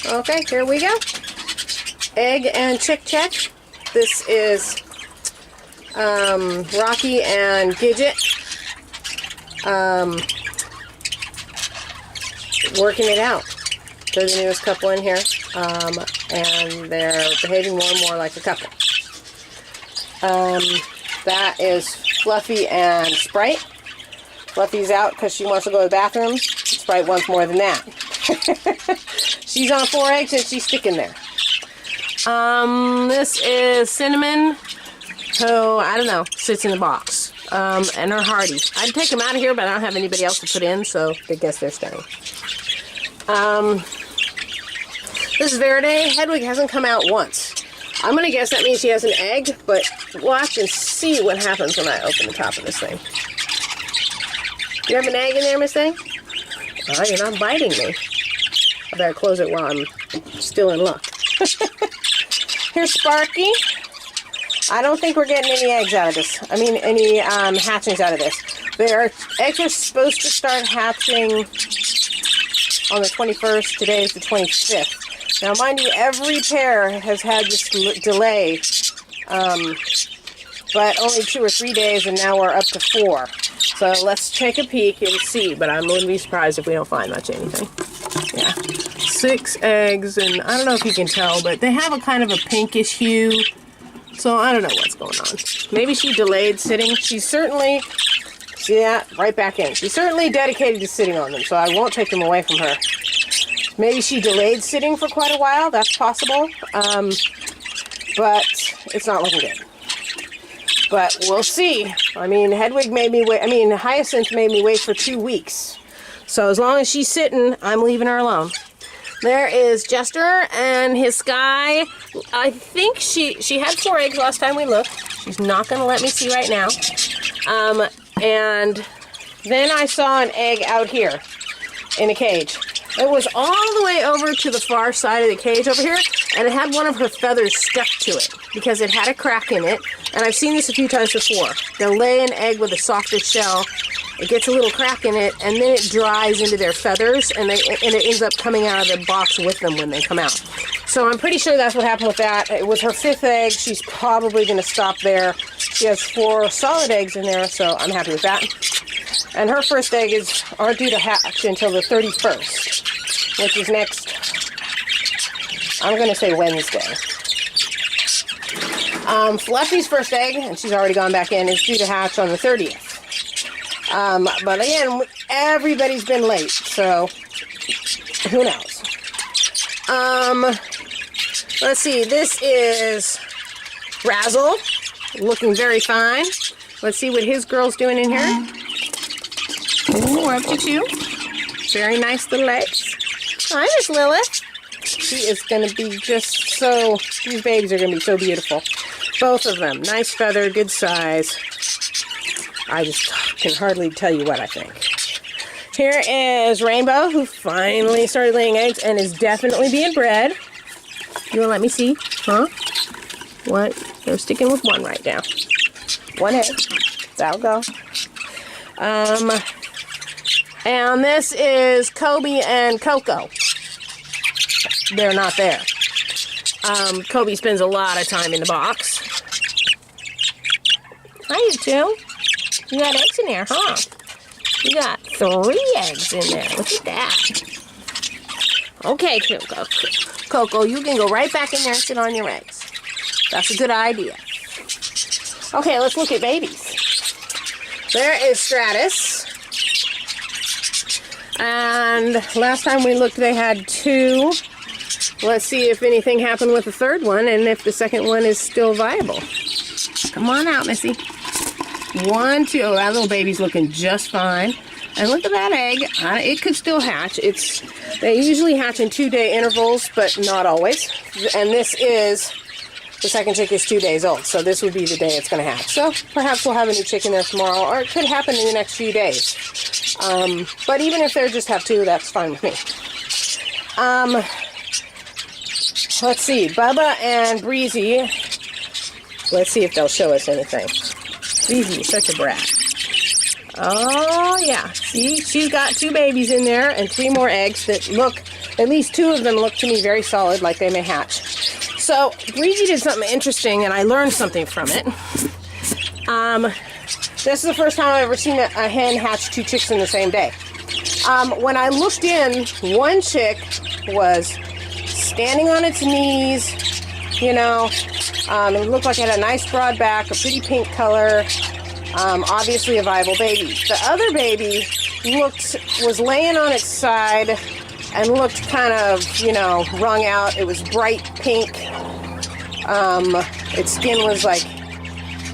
Okay, here we go. Egg and chick check. This is Rocky and Gidget working it out. They're the newest couple in here, and they're behaving more and more like a couple. That is Fluffy and Sprite. Fluffy's out because she wants to go to the bathroom. Sprite wants more than that. She's on 4 eggs and she's sticking there. This is Cinnamon, who, I don't know, sits in the box. And her Hardy. I'd take them out of here, but I don't have anybody else to put in, so I guess they're staying. This is Verde. Hedwig hasn't come out once. I'm going to guess that means she has an egg, but watch and see what happens when I open the top of this thing. You have an egg in there, Miss Thing? Oh, you're not biting me. I better close it while I'm still in luck. Here's Sparky. I don't think we're getting any eggs out of this. I mean, any hatchings out of this. Eggs are supposed to start hatching on the 21st. Today is the 25th. Now, mind you, every pair has had this delay, but only 2 or 3 days, and now we're up to 4. So let's take a peek and see, but I wouldn't be surprised if we don't find much anything. Yeah, 6 eggs, and I don't know if you can tell, but they have a kind of a pinkish hue, so I don't know what's going on. Maybe she delayed sitting. She's certainly, see that? Right back in. She's certainly dedicated to sitting on them, so I won't take them away from her. Maybe she delayed sitting for quite a while. That's possible. But it's not looking good. But we'll see. I mean, Hedwig made me wait. I mean, Hyacinth made me wait for 2 weeks. So as long as she's sitting, I'm leaving her alone. There is Jester and his Sky. I think she had 4 eggs last time we looked. She's not going to let me see right now. And then I saw an egg out here in a cage. It was all the way over to the far side of the cage over here, and it had one of her feathers stuck to it because it had a crack in it. And I've seen this a few times before. They'll lay an egg with a softer shell. It gets a little crack in it, and then it dries into their feathers, and it ends up coming out of the box with them when they come out. So I'm pretty sure that's what happened with that. It was her 5th egg. She's probably going to stop there. She has 4 solid eggs in there, so I'm happy with that. And her first egg aren't due to hatch until the 31st, which is next, I'm going to say Wednesday. Fluffy's first egg, and she's already gone back in, is due to hatch on the 30th. But again, everybody's been late, so who knows? Let's see, this is Razzle, looking very fine. Let's see what his girl's doing in here. Ooh, we're up to 2. Very nice little eggs. Hi, Miss Lilith. She is going to be just so, these babies are going to be so beautiful. Both of them. Nice feather, good size. I just can hardly tell you what I think. Here is Rainbow, who finally started laying eggs and is definitely being bred. You want to let me see? Huh? What? They're sticking with 1 right now. 1 egg. That'll go. And this is Kobe and Coco. They're not there. Kobe spends a lot of time in the box. Hi, you 2. You got eggs in there, huh? You got 3 eggs in there. Look at that. Okay, Coco, you can go right back in there and sit on your eggs. That's a good idea. Okay, let's look at babies. There is Stratus. And last time we looked, they had 2. Let's see if anything happened with the 3rd one and if the 2nd one is still viable. Come on out, Missy. 1, 2. Oh, that little baby's looking just fine. And look at that egg. It could still hatch. They usually hatch in 2-day intervals, but not always. And this is, the 2nd chick is 2 days old, so this would be the day it's going to hatch. So perhaps we'll have a new chick in there tomorrow, or it could happen in the next few days. But even if they just have 2, that's fine with me. Let's see, Bubba and Breezy. Let's see if they'll show us anything. Breezy is such a brat. Oh, yeah. See, she's got 2 babies in there and 3 more eggs that look at least 2 of them look to me very solid, like they may hatch. So Breezy did something interesting, and I learned something from it. This is the first time I've ever seen a hen hatch 2 chicks in the same day. When I looked in, one chick was standing on its knees, you know. It looked like it had a nice broad back, a pretty pink color, obviously a viable baby. The other baby was laying on its side and looked kind of, you know, wrung out. It was bright pink. Its skin was like,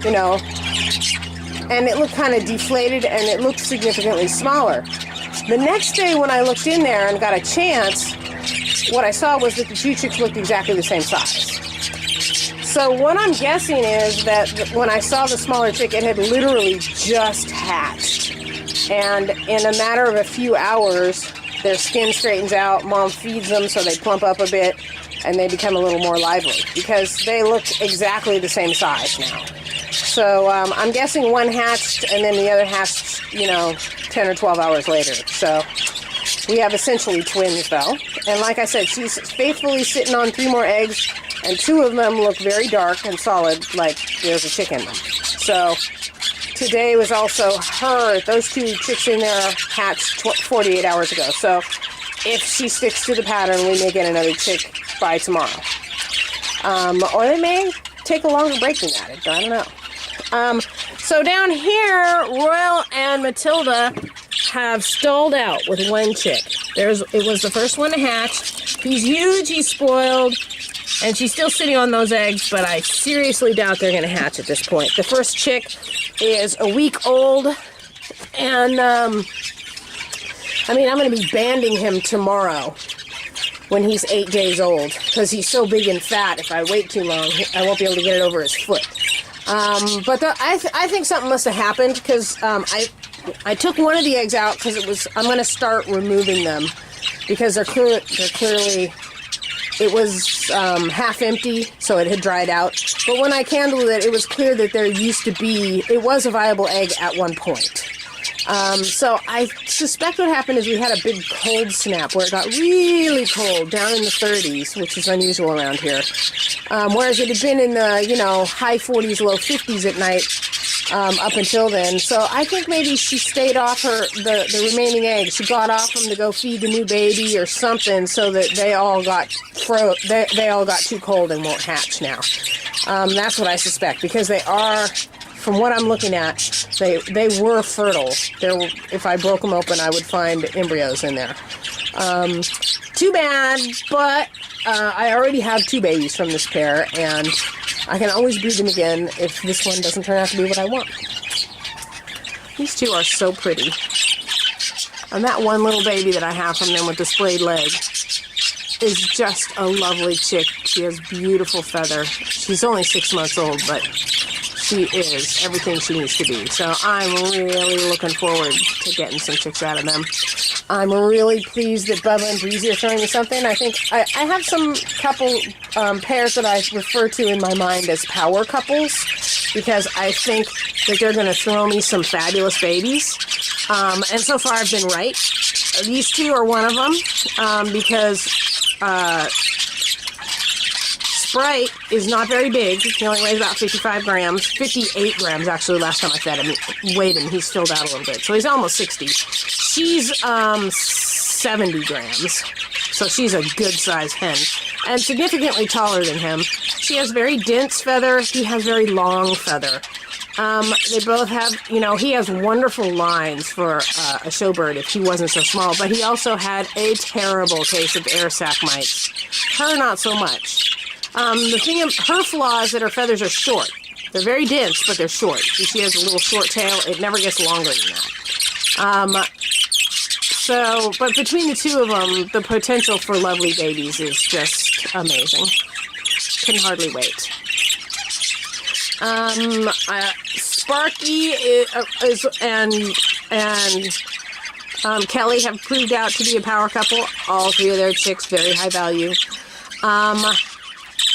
you know, and it looked kind of deflated, and it looked significantly smaller. The next day when I looked in there and got a chance, what I saw was that the 2 chicks looked exactly the same size. So what I'm guessing is that when I saw the smaller chick, it had literally just hatched. And in a matter of a few hours, their skin straightens out, mom feeds them so they plump up a bit, and they become a little more lively because they look exactly the same size now. So I'm guessing one hatched and then the other hatched, you know, 10 or 12 hours later. So we have essentially twins, though. And like I said, she's faithfully sitting on 3 more eggs, and 2 of them look very dark and solid, like there's a chick in them. So today was also those 2 chicks in there hatched 48 hours ago. So if she sticks to the pattern, we may get another chick by tomorrow. Or they may take a longer break than that. I don't know. So down here, Royal and Matilda have stalled out with 1 chick. It was the first one to hatch. He's huge, he's spoiled, and she's still sitting on those eggs, but I seriously doubt they're going to hatch at this point. The first chick is a week old, and I'm going to be banding him tomorrow when he's 8 days old, because he's so big and fat. If I wait too long, I won't be able to get it over his foot. But I think something must have happened, because I took one of the eggs out because I'm going to start removing them, because they're clearly, it was half empty, so it had dried out. But when I candled it, it was clear that it was a viable egg at one point. So I suspect what happened is we had a big cold snap where it got really cold, down in the 30s, which is unusual around here. Whereas it had been in the, you know, high 40s, low 50s at night up until then. So I think maybe she stayed off the remaining eggs. She got off them to go feed the new baby or something, so that they all got too cold and won't hatch now. That's what I suspect, because they are, from what I'm looking at, they were fertile. If I broke them open, I would find embryos in there. Too bad, but I already have 2 babies from this pair, and I can always breed them again if this one doesn't turn out to be what I want. These 2 are so pretty. And that one little baby that I have from them with the splayed leg is just a lovely chick. She has beautiful feather. She's only 6 months old, but she is everything she needs to be. So I'm really looking forward to getting some chicks out of them. I'm really pleased that Bubba and Breezy are throwing me something. I think I have some couple pairs that I refer to in my mind as power couples, because I think that they're going to throw me some fabulous babies. And so far I've been right. These 2 are one of them, because Sprite is not very big. He only weighs about 55 grams. 58 grams, actually, last time I fed him. Weighed him. He's filled out a little bit. So he's almost 60. She's 70 grams. So she's a good-sized hen. And significantly taller than him. She has very dense feather. He has very long feather. They both have, you know, he has wonderful lines for a showbird if he wasn't so small. But he also had a terrible case of air sac mites. Her, not so much. The thing, her flaw is that her feathers are short. They're very dense, but they're short. She has a little short tail. It never gets longer than that. But between the 2 of them, the potential for lovely babies is just amazing. Can hardly wait. Sparky and Kelly have proved out to be a power couple. All 3 of their chicks, very high value.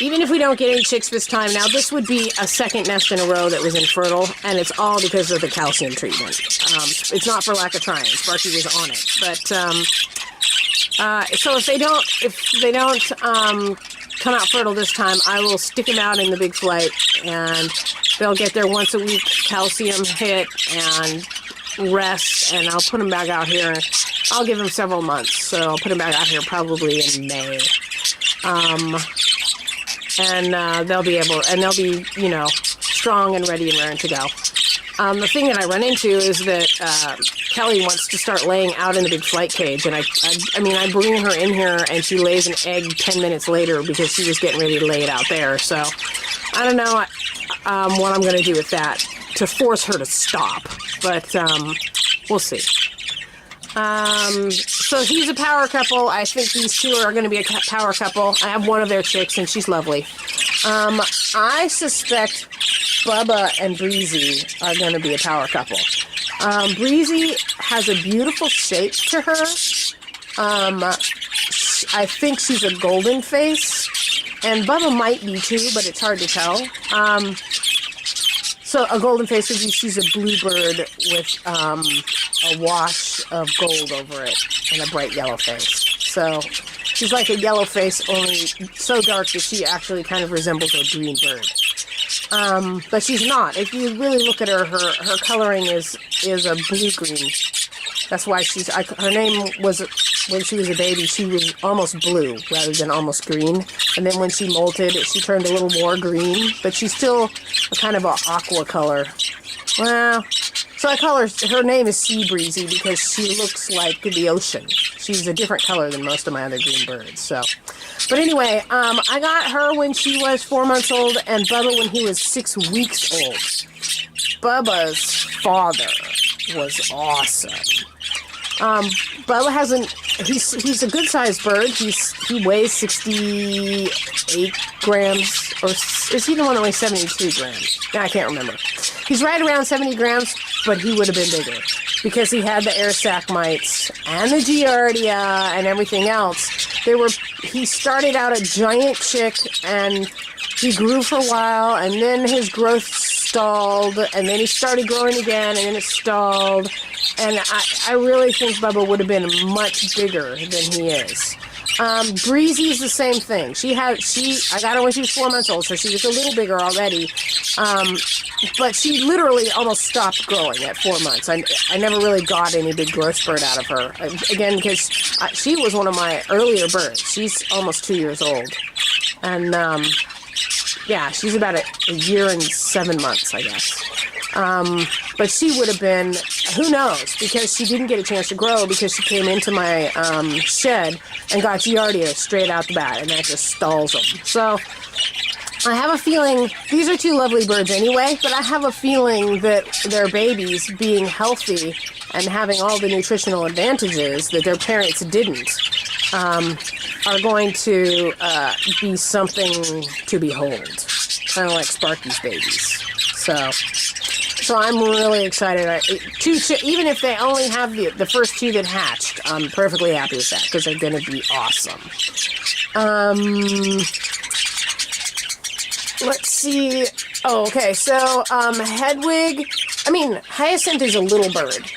Even if we don't get any chicks this time, now this would be a second nest in a row that was infertile, and it's all because of the calcium treatment. It's not for lack of trying. Sparky was on it. But So if they don't come out fertile this time, I will stick them out in the big flight, and they'll get their once a week calcium hit and rest, and I'll put them back out here. I'll give them several months, so I'll put them back out here probably in May. They'll be, you know, strong and ready and raring to go. The thing that I run into is that Kelly wants to start laying out in the big flight cage, and I mean, I bring her in here, and she lays an egg 10 minutes later because she was getting ready to lay it out there. So I don't know what I'm going to do with that to force her to stop, but we'll see. So he's a power couple. I think these two are going to be a power couple. I have one of their chicks, and she's lovely. I suspect Bubba and Breezy are going to be a power couple. Breezy has a beautiful shape to her. I think she's a golden face, and Bubba might be too, but it's hard to tell. So a golden face would be she's a bluebird with a wash of gold over it and a bright yellow face. So she's like a yellow face, only so dark that she actually kind of resembles a green bird. But she's not. If you really look at her, her coloring is a blue-green. That's why her name was, when she was a baby, she was almost blue rather than almost green. And then when she molted, she turned a little more green, but she's still a kind of an aqua color. Well, so I call her name is Sea Breezy because she looks like the ocean. She's a different color than most of my other green birds, so. But anyway, I got her when she was 4 months old and Bubba when he was 6 weeks old. Bubba's father was awesome. Bubba he's a good-sized bird. He weighs 68 grams, or is he the one that weighs 72 grams? Yeah, I can't remember. He's right around 70 grams, but he would have been bigger because he had the air sac mites and the giardia and everything else. He started out a giant chick, and he grew for a while, and then his growth stalled, and then he started growing again, and then it stalled. And I really think Bubba would have been much bigger than he is. Breezy's the same thing. I got her when she was 4 months old, so she was a little bigger already. But she literally almost stopped growing at 4 months. I never really got any big growth spurt out of her. Again, because she was one of my earlier birds. She's almost 2 years old. And, yeah, she's about a year and 7 months, I guess. But she would have been, who knows, because she didn't get a chance to grow because she came into my shed and got giardia straight out the bat, and that just stalls them. So I have a feeling, these are two lovely birds anyway, but I have a feeling that their babies being healthy and having all the nutritional advantages that their parents didn't are going to be something to behold, kind of like Sparky's babies. So I'm really excited. Even if they only have the first two that hatched, I'm perfectly happy with that because they're going to be awesome. Let's see. Oh, okay. So Hedwig. Hyacinth is a little bird.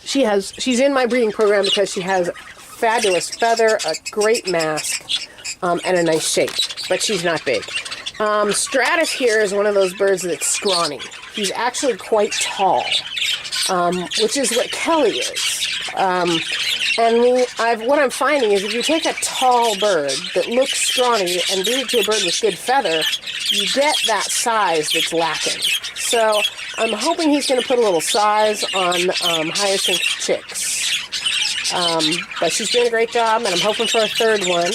She's in my breeding program because she has fabulous feather, a great mask, and a nice shape. But she's not big. Stratus here is one of those birds that's scrawny. He's actually quite tall, which is what Kelly is. What I'm finding is if you take a tall bird that looks scrawny and breed it to a bird with good feather, you get that size that's lacking. So I'm hoping he's going to put a little size on Hyacinth chicks. But she's doing a great job, and I'm hoping for a third one.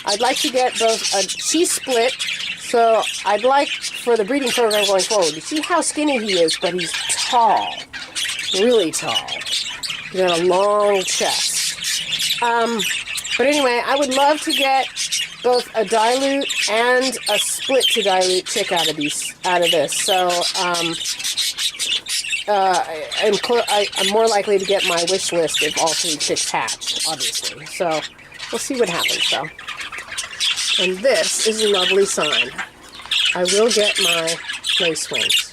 I'd like to get both. She's split. So I'd like for the breeding program going forward, you see how skinny he is, but he's tall, really tall. He's got a long chest. But anyway, I would love to get both a dilute and a split to dilute chick out of this. So I'm more likely to get my wish list if all three chicks hatched, obviously. So we'll see what happens, though. And this is a lovely sign. I will get my lace wings.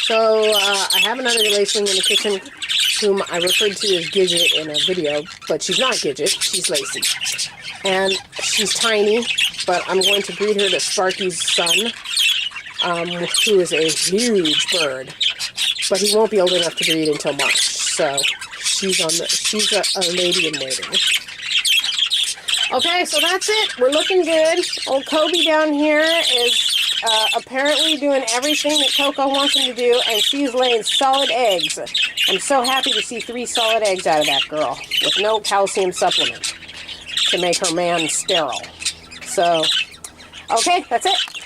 So I have another lace wing in the kitchen whom I referred to as Gidget in a video, but she's not Gidget, she's Lacey. And she's tiny, but I'm going to breed her to Sparky's son, who is a huge bird. But he won't be old enough to breed until March, so she's a lady in waiting. Okay, so that's it. We're looking good. Old Kobe down here is apparently doing everything that Coco wants him to do, and she's laying solid eggs. I'm so happy to see 3 solid eggs out of that girl with no calcium supplement to make her man sterile. So, okay, that's it.